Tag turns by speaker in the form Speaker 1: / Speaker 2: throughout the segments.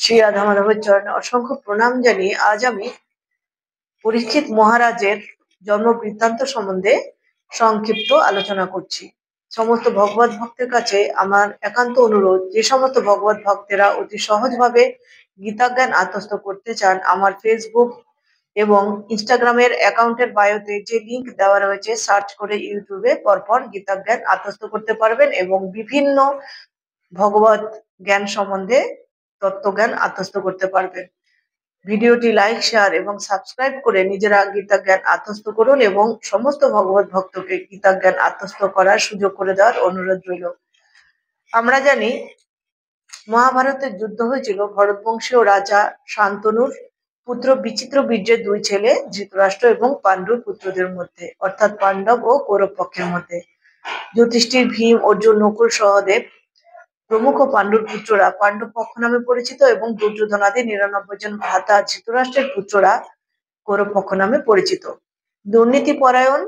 Speaker 1: শ্রী রাধা মাধবের চরণে অসংখ্য প্রণাম জানিয়ে আজ আমি পরীক্ষিত মহারাজের জন্ম বৃত্তান্ত সম্বন্ধে সংক্ষিপ্ত আলোচনা করছি। সমস্ত ভগবত ভক্তের কাছে আমার একান্ত অনুরোধ, যে সমস্ত ভগবত ভক্তেরা অতি সহজভাবে গীতা জ্ঞান আত্মস্থ করতে চান, আমার ফেসবুক এবং ইনস্টাগ্রামের অ্যাকাউন্টের বায়োতে যে লিংক দেওয়া রয়েছে, সার্চ করে ইউটিউবে পরপর গীতা জ্ঞান আত্মস্থ করতে পারবেন এবং বিভিন্ন ভগবত জ্ঞান সম্বন্ধে তত্ত্বজ্ঞান আত্মস্থ করতে পারবেন। ভিডিওটি লাইক, শেয়ার এবং সাবস্ক্রাইব করে নিজেরা গীতা জ্ঞান আত্মস্থ করুন এবং সমস্ত ভগবত ভক্তকে গীতা জ্ঞান আত্মস্থ করার সুযোগ করে দেওয়ার অনুরোধ রইল। আমরা জানি মহাভারতের যুদ্ধ হয়েছিল ভরতবংশীয় রাজা শান্তনুর পুত্র বিচিত্র বীর্যের দুই ছেলে ধৃতরাষ্ট্র এবং পাণ্ডুর পুত্রদের মধ্যে, অর্থাৎ পাণ্ডব ও কৌরব পক্ষের মধ্যে। যুধিষ্ঠির, ভীম, অর্জুন, নকুল, সহদেব প্রমুখ পাণ্ডুর পুত্ররা পাণ্ডব পক্ষ নামে পরিচিত এবং দুর্যোধনাদি ৯৯ জন ভ্রাতা ধৃতরাষ্ট্রের পুত্ররা কৌরব পক্ষ নামে পরিচিত। দুর্নীতিপরায়ণ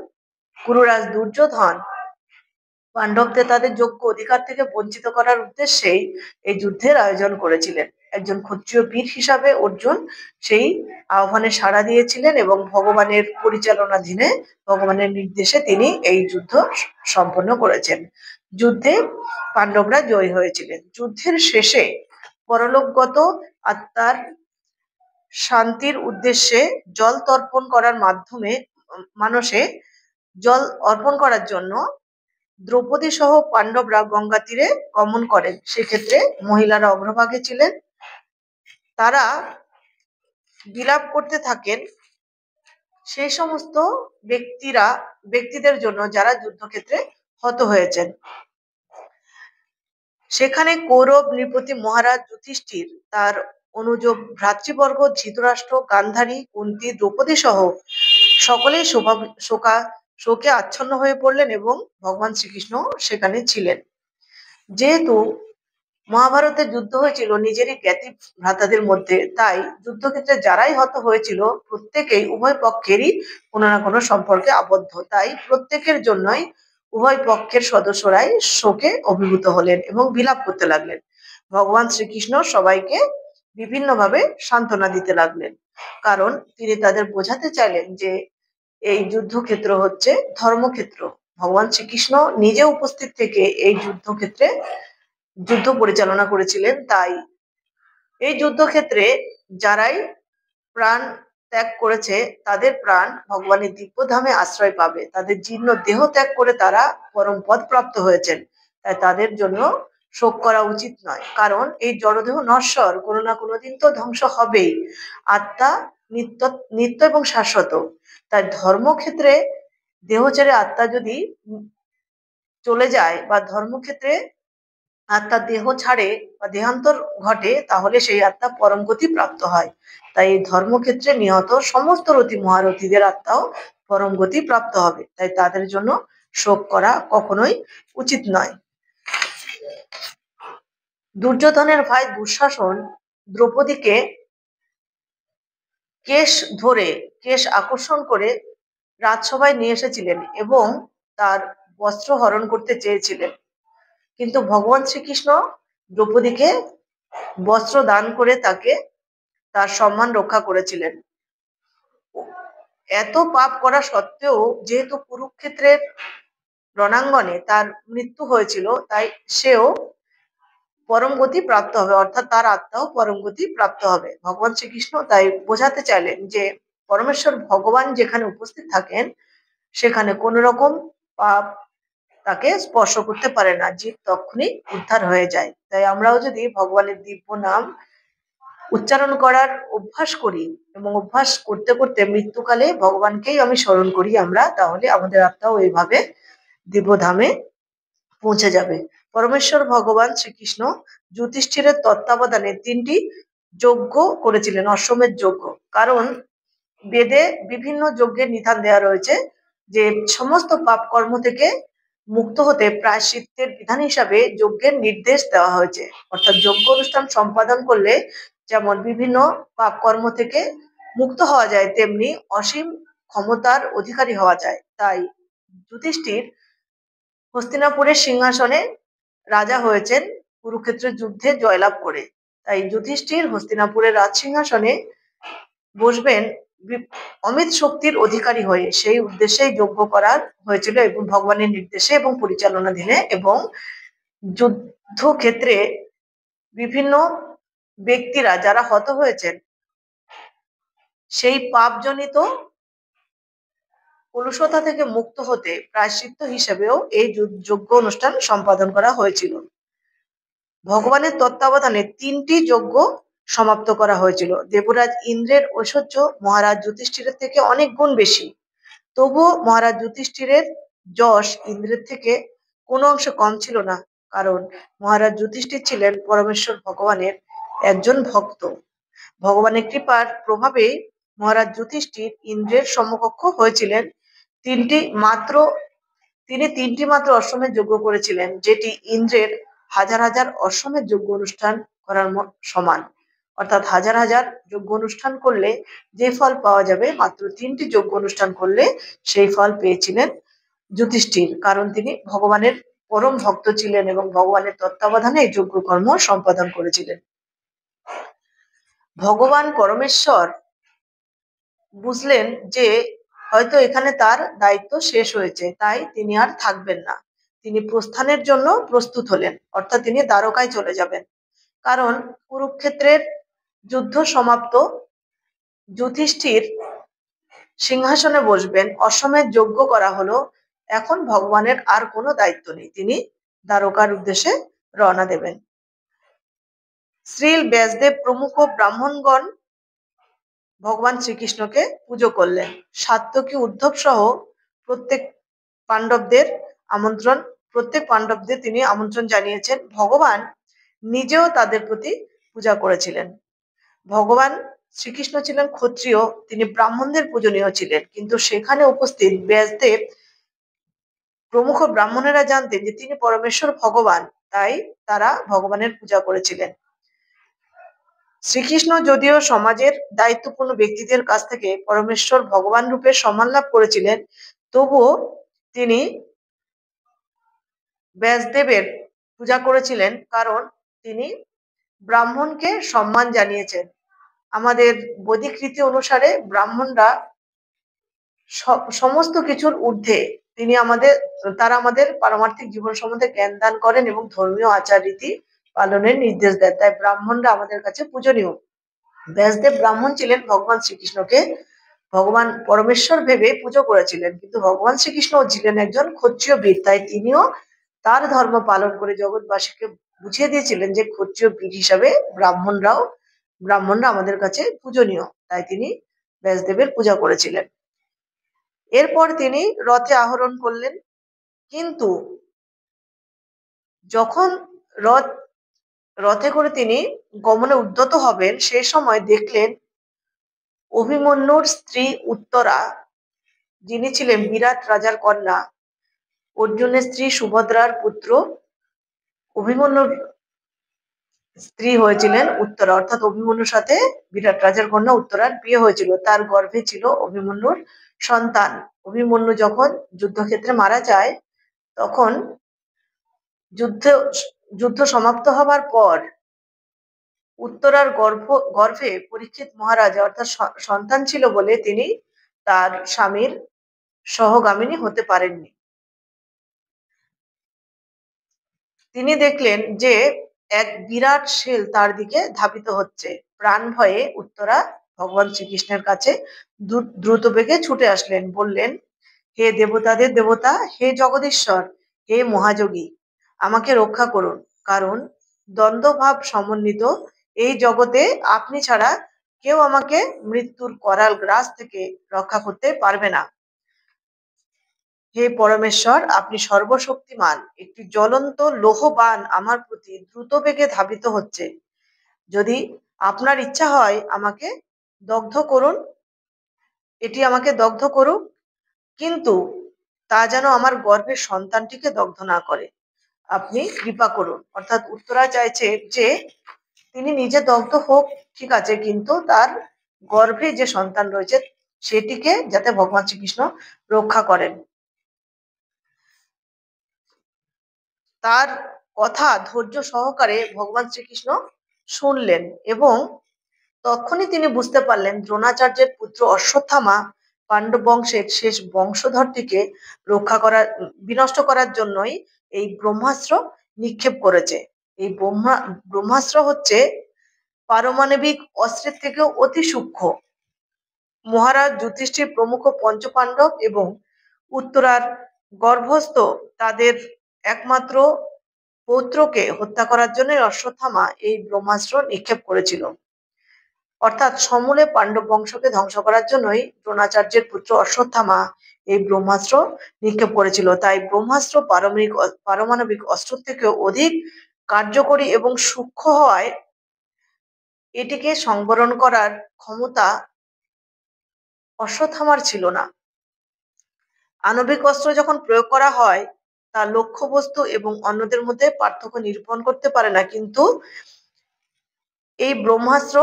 Speaker 1: কুরুরাজ দুর্যোধন পাণ্ডবদের তাদের যোগ্য অধিকার থেকে বঞ্চিত করার উদ্দেশ্যেই এই যুদ্ধের আয়োজন করেছিলেন। একজন ক্ষত্রিয় বীর হিসাবে অর্জুন সেই আহ্বানে সাড়া দিয়েছিলেন এবং ভগবানের পরিচালনাধীনে, ভগবানের নির্দেশে তিনি এই যুদ্ধ সম্পন্ন করেছেন। যুদ্ধে পাণ্ডবরা জয়ী হয়েছিলেন। যুদ্ধের শেষে পরলোকগত আত্মার শান্তির উদ্দেশ্যে জল তর্পণ করার মাধ্যমে মানসে জল অর্পণ করার জন্য দ্রৌপদী সহ পাণ্ডবরা গঙ্গা তীরে গমন করেন। সেক্ষেত্রে মহিলারা অগ্রভাগে ছিলেন। তারা বিলাপ করতে থাকেন সেই সমস্ত ব্যক্তিদের জন্য যারা যুদ্ধক্ষেত্রে হত হয়েছেন। সেখানে কৌরব নৃপতি মহারাজ যুধিষ্ঠির, তার অনুজ ভ্রাতৃবর্গ ধৃতরাষ্ট্র, গান্ধারী, কুন্তী, দ্রৌপদী সহ সকলেই শোকে আচ্ছন্ন হয়ে পড়লেন এবং ভগবান শ্রীকৃষ্ণ সেখানে ছিলেন। যেহেতু মহাভারতের যুদ্ধ হয়েছিল নিজেরই জ্ঞাতি ভ্রাতাদের মধ্যে, তাই যুদ্ধক্ষেত্রে যারাই হত হয়েছিল প্রত্যেকেই উভয় পক্ষেরই কোনো না কোনো সম্পর্কে আবদ্ধ। তাই প্রত্যেকের জন্যই উভয় পক্ষের সদস্যরাই শোকে অভিভূত হলেন এবং বিলাপ করতে লাগলেন। ভগবান শ্রীকৃষ্ণ সবাইকে বিভিন্নভাবে সান্ত্বনা দিতে লাগলেন, কারণ তিনি তাদের বোঝাতে চাইলেন যে এই যুদ্ধক্ষেত্র হচ্ছে ধর্মক্ষেত্র। ভগবান শ্রীকৃষ্ণ নিজে উপস্থিত থেকে এই যুদ্ধক্ষেত্রে যুদ্ধ পরিচালনা করেছিলেন। তাই এই যুদ্ধক্ষেত্রে যারাই প্রাণ ত্যাগ করেছে তাদের প্রাণ ভগবানের দিব্যধামে আশ্রয় পাবে। তাদের জীর্ণ দেহ ত্যাগ করে তারা পরম পদ প্রাপ্ত হয়েছেন। তাই তাদের জন্য শোক করা উচিত নয়, কারণ এই জড়দেহ নশ্বর, কোনো না কোনো দিন তো ধ্বংস হবেই। আত্মা নিত্য এবং শাশ্বত। তাই ধর্মক্ষেত্রে দেহ ছেড়ে আত্মা যদি চলে যায় বা ধর্মক্ষেত্রে আত্মা দেহ ছাড়ে বা দেহান্তর ঘটে, তাহলে সেই আত্মা পরম গতি প্রাপ্ত হয়। তাই এই ধর্মক্ষেত্রে নিহত সমস্ত রতি মহারথীদের আত্মাও পরম গতি প্রাপ্ত হবে। তাই তাদের জন্য শোক করা কখনোই উচিত নয়। দুর্যোধনের ভাই দুঃশাসন দ্রৌপদীকে কেশ আকর্ষণ করে রাজসভায় নিয়ে এসেছিলেন এবং তার বস্ত্র হরণ করতে চেয়েছিলেন, কিন্তু ভগবান শ্রীকৃষ্ণ দ্রৌপদীকে বস্ত্র দান করে তাকে তার সম্মান রক্ষা করেছিলেন। এত পাপ করা সত্ত্বেও যেহেতু কুরুক্ষেত্রের রণাঙ্গনে তার মৃত্যু হয়েছিল, তাই সেও পরম গতি প্রাপ্ত হবে, অর্থাৎ তার আত্মাও পরম গতি প্রাপ্ত হবে। ভগবান শ্রীকৃষ্ণ তাই বোঝাতে চাইলেন যে পরমেশ্বর ভগবান যেখানে উপস্থিত থাকেন সেখানে কোন রকম পাপ তাকে স্পর্শ করতে পারে না, জীব তখনই উদ্ধার হয়ে যায়। তাই আমরাও যদি ভগবানের দিব্য নাম উচ্চারণ করার অভ্যাস করি এবং অভ্যাস করতে করতে মৃত্যুকালে ভগবানকেই আমি স্মরণ করি আমরা, তাহলে আমাদের আত্মাও এইভাবে দিব্যধামে পৌঁছে যাবে। পরমেশ্বর ভগবান শ্রীকৃষ্ণ যুধিষ্ঠিরের তত্ত্বাবধানে 3টি যজ্ঞ করেছিলেন, অশ্বমেধ যজ্ঞ। কারণ বেদে বিভিন্ন যজ্ঞের নিধান দেওয়া রয়েছে যে সমস্ত পাপ কর্ম থেকে মুক্ত হতে প্রায়শ্চিত্তের বিধান হিসাবে যজ্ঞের নির্দেশ দেওয়া হয়েছে। অর্থাৎ যজ্ঞ অনুষ্ঠান সম্পাদন করলে যেমন বিভিন্ন পাপ কর্ম থেকে মুক্ত হওয়া যায়, তেমনি অসীম ক্ষমতার অধিকারী হওয়া যায়। তাই যুধিষ্ঠির হস্তিনাপুরের সিংহাসনে রাজা হয়েছেন কুরুক্ষেত্রের যুদ্ধে জয়লাভ করে। তাই যুধিষ্ঠির হস্তিনাপুরের রাজসিংহাসনে বসবেন অমিত শক্তির অধিকারী হয়ে, সেই উদ্দেশ্যেই যজ্ঞ করা হয়েছিল এবং ভগবানের নির্দেশে এবং পরিচালনাধীনে। এবং যুদ্ধক্ষেত্রে বিভিন্ন ব্যক্তিরা যারা হত হয়েছেন, সেই পাপজনিত কলুষতা থেকে মুক্ত হতে প্রায়শ্চিত্ত হিসেবেও এই যজ্ঞ অনুষ্ঠান সম্পাদন করা হয়েছিল। ভগবানের তত্ত্বাবধানে 3টি যজ্ঞ সমাপ্ত করা হয়েছিল। দেবরাজ ইন্দ্রের ঐশ্বর্য মহারাজ যুধিষ্ঠিরের থেকে অনেক গুণ বেশি, তবুও মহারাজ যুধিষ্ঠিরের যশ ইন্দ্রের থেকে কোনো অংশে কম ছিল না, কারণ মহারাজ যুধিষ্ঠির ছিলেন পরমেশ্বর ভগবানের একজন ভক্ত। ভগবানের কৃপার প্রভাবে মহারাজ যুধিষ্ঠির ইন্দ্রের সমকক্ষ হয়েছিলেন। তিনি তিনটি মাত্র অশ্বমেধ যজ্ঞ করেছিলেন, যেটি ইন্দ্রের হাজার হাজার অশ্বমেধ যজ্ঞ অনুষ্ঠান করার সমান। অর্থাৎ হাজার হাজার যজ্ঞ অনুষ্ঠান করলে যে ফল পাওয়া যাবে, মাত্র 3টি যজ্ঞ অনুষ্ঠান করলে সেই ফল পেয়েছিলেন যুধিষ্ঠির, কারণ তিনি ভগবানের পরম ভক্ত ছিলেন এবং ভগবানের তত্ত্বাবধানে এই যজ্ঞ কর্ম সম্পাদন করেছিলেন। ভগবান পরমেশ্বর বুঝলেন যে হয়তো এখানে তার দায়িত্ব শেষ হয়েছে, তাই তিনি আর থাকবেন না। তিনি প্রস্থানের জন্য প্রস্তুত হলেন, অর্থাৎ তিনি দ্বারকায় চলে যাবেন। কারণ কুরুক্ষেত্রের যুদ্ধ সমাপ্ত, যুধিষ্ঠির সিংহাসনে বসবেন, অশ্বমেধ যজ্ঞ করা হলো, এখন ভগবানের আর কোনো দায়িত্ব নেই, তিনি দ্বারকার উদ্দেশ্যে রওনা দেবেন। শ্রীল ব্যাসদেব প্রমুখ ব্রাহ্মণগণ ভগবান শ্রীকৃষ্ণকে পুজো করলেন। সাত্যকী উদ্ধব সহ প্রত্যেক পাণ্ডবদের তিনি আমন্ত্রণ জানিয়েছেন। ভগবান নিজেও তাদের প্রতি পূজা করেছিলেন। ভগবান শ্রীকৃষ্ণ ছিলেন ক্ষত্রিয়, তিনি ব্রাহ্মণদের পূজনীয় ছিলেন, কিন্তু সেখানে উপস্থিত ব্যাসদেব প্রমুখ ব্রাহ্মণেরা জানতেন যে তিনি পরমেশ্বর ভগবান, তাই তারা ভগবানের পূজা করেছিলেন। শ্রীকৃষ্ণ যদিও সমাজের দায়িত্বপূর্ণ ব্যক্তিদের কাছ থেকে পরমেশ্বর ভগবান রূপে সম্মান লাভ করেছিলেন, তবুও তিনি ব্যাসদেবের পূজা করেছিলেন, কারণ তিনি ব্রাহ্মণকে সম্মান জানিয়েছেন। আমাদের বৈদিক রীতি অনুসারে ব্রাহ্মণরা সমস্ত কিছুর ঊর্ধ্বে, তারা আমাদের পারমার্থিক জীবন সম্বন্ধে জ্ঞান দান করেন এবং ধর্মীয় আচার রীতি পালনের নির্দেশ দেন, তাই ব্রাহ্মণরা আমাদের কাছে পূজনীয়। ব্যাসদেব ব্রাহ্মণ ছিলেন, ভগবান শ্রীকৃষ্ণকে ভগবান পরমেশ্বর ভেবে পুজো করেছিলেন, কিন্তু ভগবান শ্রীকৃষ্ণ ছিলেন একজন ক্ষত্রিয় বীর, তাই তিনিও তার ধর্ম পালন করে জগৎবাসীকে বুঝিয়ে দিয়েছিলেন যে ক্ষত্রিয় বীর হিসাবে ব্রাহ্মণরা আমাদের কাছে পূজনীয়, তাই তিনি ব্যাসদেবের পূজা করেছিলেন। এরপর তিনি রথে আরোহণ করলেন, কিন্তু যখন রথে করে তিনি গমনে উদ্যত হবেন, সেই সময় দেখলেন অভিমন্যুর স্ত্রী উত্তরা, যিনি ছিলেন বিরাট রাজার কন্যা, অর্জুনের স্ত্রী সুভদ্রার পুত্র অভিমন্যুর স্ত্রী হয়েছিলেন উত্তরা, অর্থাৎ অভিমন্যুর সাথে বিরাট রাজার কন্যা উত্তরার বিয়ে হয়েছিল, তার গর্ভে ছিল অভিমন্যুর সন্তান। অভিমন্যু যখন যুদ্ধক্ষেত্রে মারা যায়, তখন যুদ্ধ সমাপ্ত হবার পর উত্তরার গর্ভে পরীক্ষিত মহারাজ অর্থাৎ সন্তান ছিল বলে তিনি তার স্বামীর সহগামিনী হতে পারেননি। তিনি দেখলেন যে এক বিরাট শেল তার দিকে ধাবিত হচ্ছে। প্রাণ ভয়ে উত্তরা ভগবান শ্রীকৃষ্ণের কাছে দ্রুত বেগে ছুটে আসলেন, বললেন, হে দেবতাদের দেবতা, হে জগদীশ্বর, হে মহাযোগী, আমাকে রক্ষা করুন, কারণ দ্বন্দ্বভাব সমন্বিত এই জগতে আপনি ছাড়া কেউ আমাকে মৃত্যুর করাল গ্রাস থেকে রক্ষা করতে পারবে না। হে পরমেশ্বর, আপনি সর্বশক্তিমান, একটি জ্বলন্ত লোহবান আমার প্রতি দ্রুত বেগে ধাবিত হচ্ছে। যদি আপনার ইচ্ছা হয় আমাকে দগ্ধ করুন, এটি আমাকে দগ্ধ করুক, কিন্তু তা যেন আমার গর্ভের সন্তানটিকে দগ্ধ না করে। আপনি কৃপা করুন। অর্থাৎ উত্তরা চাইছে যে তিনি নিজে দগ্ধ হোক, ঠিক আছে, কিন্তু তার গর্ভে যে সন্তান রয়েছে সেটিকে যাতে ভগবান শ্রীকৃষ্ণ রক্ষা করেন। তার কথা ধৈর্য সহকারে ভগবান শ্রীকৃষ্ণ শুনলেন এবং তখনই তিনি বুঝতে পারলেন দ্রোণাচার্যের পুত্র অশ্বত্থামা পাণ্ডব বংশের শেষ বংশধরটিকে বিনষ্ট করার জন্যই এই ব্রহ্মাস্ত্র নিক্ষেপ করেছে। এই ব্রহ্মাস্ত্র হচ্ছে পারমাণবিক অস্ত্রের থেকেও অতি সূক্ষ্ম। মহারাজ যুধিষ্ঠির প্রমুখ পঞ্চপাণ্ডব এবং উত্তরার গর্ভস্থ তাদের একমাত্র পৌত্রকে হত্যা করার জন্য অশ্বত্থামা এই ব্রহ্মাস্ত্র নিক্ষেপ করেছিল। অর্থাৎ সমূলে পাণ্ডব বংশকে ধ্বংস করার জন্যই দ্রোণাচার্যের পুত্র অশ্বত্থামা এই ব্রহ্মাস্ত্র নিক্ষেপ করেছিল। তাই ব্রহ্মাস্ত্র পারমাণবিক অস্ত্র থেকেও অধিক কার্যকরী এবং সূক্ষ্ম হওয়ায় এটিকে সংবরণ করার ক্ষমতা অশ্বত্থামার ছিল না। আণবিক অস্ত্র যখন প্রয়োগ করা হয় তা লক্ষ্যবস্তু এবং অন্যদের মধ্যে পার্থক্য নিরূপণ করতে পারে না, কিন্তু এই ব্রহ্মাস্ত্র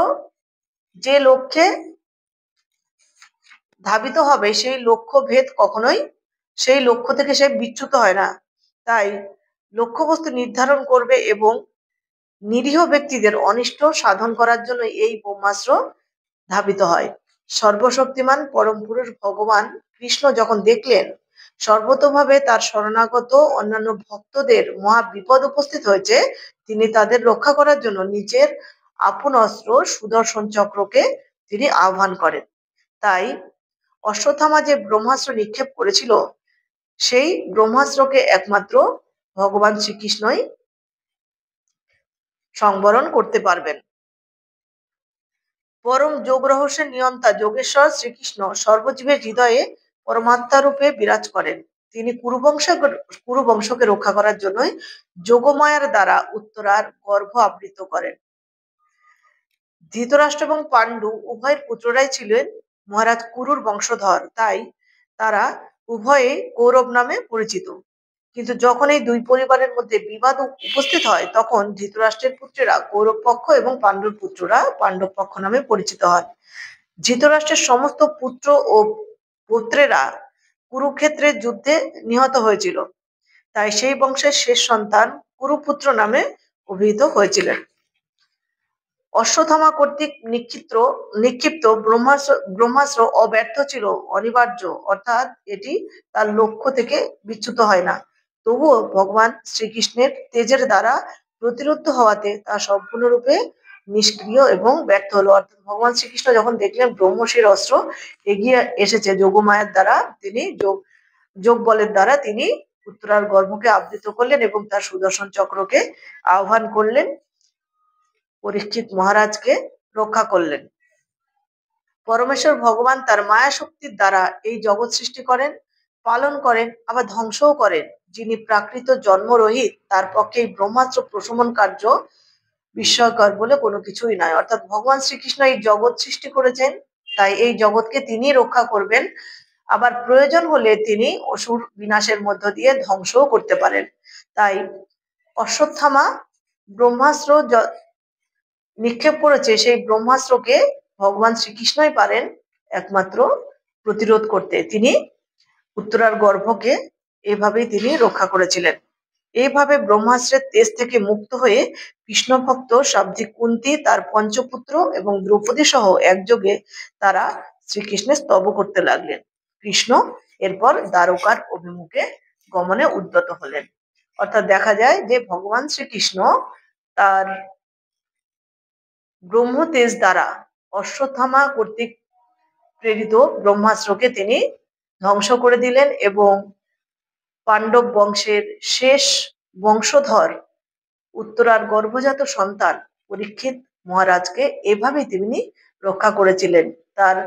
Speaker 1: যে লক্ষ্যে ধাবিত হবে সেই লক্ষ্য ভেদ কখনোই সেই লক্ষ্য থেকে সে বিচ্যুত হয় না। তাই লক্ষ্যবস্তু নির্ধারণ করবে এবং নিরীহ ব্যক্তিদের অনিষ্ট সাধন করার জন্য এই ব্রহ্মাস্ত্র ধাবিত হয়। সর্বশক্তিমান পরম পুরুষ ভগবান কৃষ্ণ যখন দেখলেন সর্বতোভাবে তার শরণাগত অন্যান্য ভক্তদের মহা বিপদ উপস্থিত হয়েছে, তিনি তাদের রক্ষা করার জন্য নিজের আপন অস্ত্র সুদর্শন চক্রকে তিনি আহ্বান করেন। তাই অশ্বত্থামা যে ব্রহ্মাস্ত্র নিক্ষেপ করেছিল সেই ব্রহ্মাস্ত্রকে একমাত্র ভগবান শ্রীকৃষ্ণই সংবরণ করতে পারবেন। পরম যোগ রহস্যের নিয়ন্তা যোগেশ্বর শ্রীকৃষ্ণ সর্বজীবের হৃদয়ে পরমাত্মা রূপে বিরাজ করেন। তিনি কুরুবংশকে রক্ষা করার জন্যই যোগমায়ার দ্বারা উত্তরার গর্ভ আবৃত করেন। ধৃতরাষ্ট্র এবং পাণ্ডু উভয়ের পুত্ররাই ছিলেন মহারাজ কুরুর বংশধর, তাই তারা উভয়ে কৌরব নামে পরিচিত। কিন্তু যখন এই দুই পরিবারের মধ্যে বিবাদ উপস্থিত হয় তখন ধৃতরাষ্ট্রের পুত্রেরা কৌরব পক্ষ এবং পাণ্ডুর পুত্ররা পাণ্ডব পক্ষ নামে পরিচিত হয়। ধৃতরাষ্ট্রের সমস্ত পুত্র ও পুত্রেরা কুরুক্ষেত্রের যুদ্ধে নিহত হয়েছিল, তাই সেই বংশের শেষ সন্তান কুরুপুত্র নামে অভিহিত হয়েছিলেন। অশ্বত্থামা কর্তৃক নিক্ষিপ্ত ব্রহ্মাস্ত্র অব্যর্থ ছিল, অনিবার্য, অর্থাৎ এটি তার লক্ষ্য থেকে বিচ্যুত হয় না। তবুও ভগবান শ্রীকৃষ্ণের তেজের দ্বারা প্রতিরোধ হওয়াতে তা সম্পূর্ণরূপে নিষ্ক্রিয় এবং ব্যর্থ হলো। অর্থাৎ ভগবান শ্রীকৃষ্ণ যখন দেখলেন ব্রহ্মশির অস্ত্র এগিয়ে এসেছে যোগমায়ার দ্বারা, তিনি যোগ বলের দ্বারা তিনি উত্তরার গর্ভকে আবৃত করলেন এবং তার সুদর্শন চক্রকে আহ্বান করলেন, পরীক্ষিত মহারাজকে রক্ষা করলেন। পরমেশ্বর ভগবান তার মায়া শক্তির দ্বারা এই জগৎ সৃষ্টি করেন, পালন করেন, আবার ধ্বংসও করেন। যিনি প্রাকৃত জন্মরহিত তার পক্ষে এই ব্রহ্মাস্ত্র প্রশমন কার্য বিস্ময়কর বলে কোনো কিছুই নয়। অর্থাৎ ভগবান শ্রীকৃষ্ণ এই জগৎ সৃষ্টি করেছেন, তাই এই জগৎকে তিনি রক্ষা করবেন, আবার প্রয়োজন হলে তিনি অসুর বিনাশের মধ্য দিয়ে ধ্বংসও করতে পারেন। তাই অশ্বত্থামা ব্রহ্মাস্ত্র নিক্ষেপ করেছে, সেই ব্রহ্মাস্ত্রকে ভগবান শ্রীকৃষ্ণই পারেন একমাত্র প্রতিরোধ করতে। তিনি উত্তরার গর্ভকে এভাবেই তিনি রক্ষা করেছিলেন। এইভাবে ব্রহ্মাস্ত্রের তেজ থেকে মুক্ত হয়ে কৃষ্ণ ভক্ত সাধ্বী কুন্তী, তার পঞ্চপুত্র এবং দ্রৌপদী সহ একযোগে তারা শ্রীকৃষ্ণের স্তব করতে লাগলেন। কৃষ্ণ এরপর দ্বারকার অভিমুখে গমনে উদ্যত হলেন। অর্থাৎ দেখা যায় যে ভগবান শ্রীকৃষ্ণ তার ব্রহ্ম তেজ দ্বারা অশ্বত্থামা কর্তৃক প্রেরিত ব্রহ্মাস্ত্রকে তিনি ধ্বংস করে দিলেন এবং পাণ্ডব বংশের শেষ বংশধর উত্তরার গর্ভজাত সন্তান পরীক্ষিত মহারাজকে এভাবেই তিনি রক্ষা করেছিলেন। তার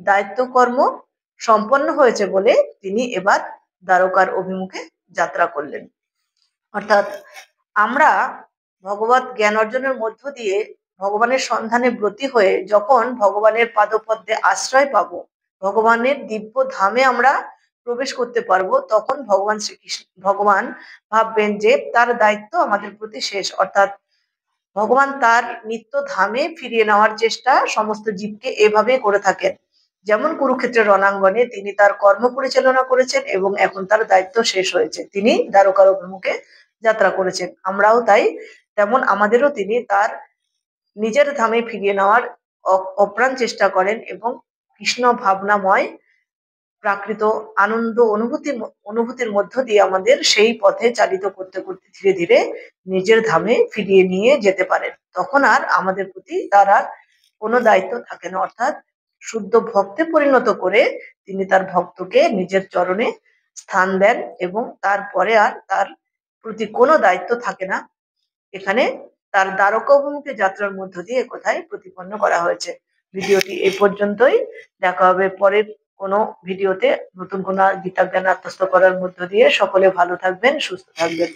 Speaker 1: দায়িত্ব কর্ম সম্পন্ন হয়েছে বলে তিনি এবার দ্বারকার অভিমুখে যাত্রা করলেন। অর্থাৎ আমরা ভগবত জ্ঞান অর্জনের মধ্য দিয়ে ভগবানের সন্ধানে ব্রতী হয়ে যখন ভগবানের পাদপদ্মে আশ্রয় পাবো, ভগবানের দিব্য ধামে আমরা প্রবেশ করতে পারবো, তখন ভগবান ভাববেন যে তার দায়িত্ব আমাদের প্রতি শেষ। অর্থাৎ ভগবান তার নিত্য ধামে ফিরিয়ে নেওয়ার চেষ্টা সমস্ত জীবকে এভাবে করে থাকেন। যেমন কুরুক্ষেত্রের রণাঙ্গনে তিনি তার কর্ম পরিচালনা করেছেন এবং এখন তার দায়িত্ব শেষ হয়েছে, তিনি দ্বারকার অভিমুখে যাত্রা করেছেন। আমরাও তাই, তেমন আমাদেরও তিনি তার নিজের ধামে ফিরিয়ে নেওয়ার অপ্রাণ চেষ্টা করেন এবং কৃষ্ণ ভাবনাময় প্রাকৃত আনন্দ অনুভূতির মধ্য দিয়ে আমাদের সেই পথে চালিত করতে করতে ধীরে ধীরে নিজের ধামে ফিরিয়ে নিয়ে যেতে পারেন। তখন আর আমাদের প্রতি তার আর কোনো দায়িত্ব থাকে না, অর্থাৎ শুদ্ধ ভক্তে পরিণত করে তিনি তার ভক্তকে নিজের চরণে স্থান দেন এবং তারপরে আর তার প্রতি কোনো দায়িত্ব থাকে না। এখানে তার দ্বারকা অভিমুখে যাত্রার মধ্য দিয়ে একথাই প্রতিপন্ন করা হয়েছে। ভিডিওটি এই পর্যন্তই। দেখা হবে পরের কোনো ভিডিওতে নতুন কোনো গীতা জ্ঞান আত্মস্থ করার মধ্য দিয়ে। সকলে ভালো থাকবেন, সুস্থ থাকবেন।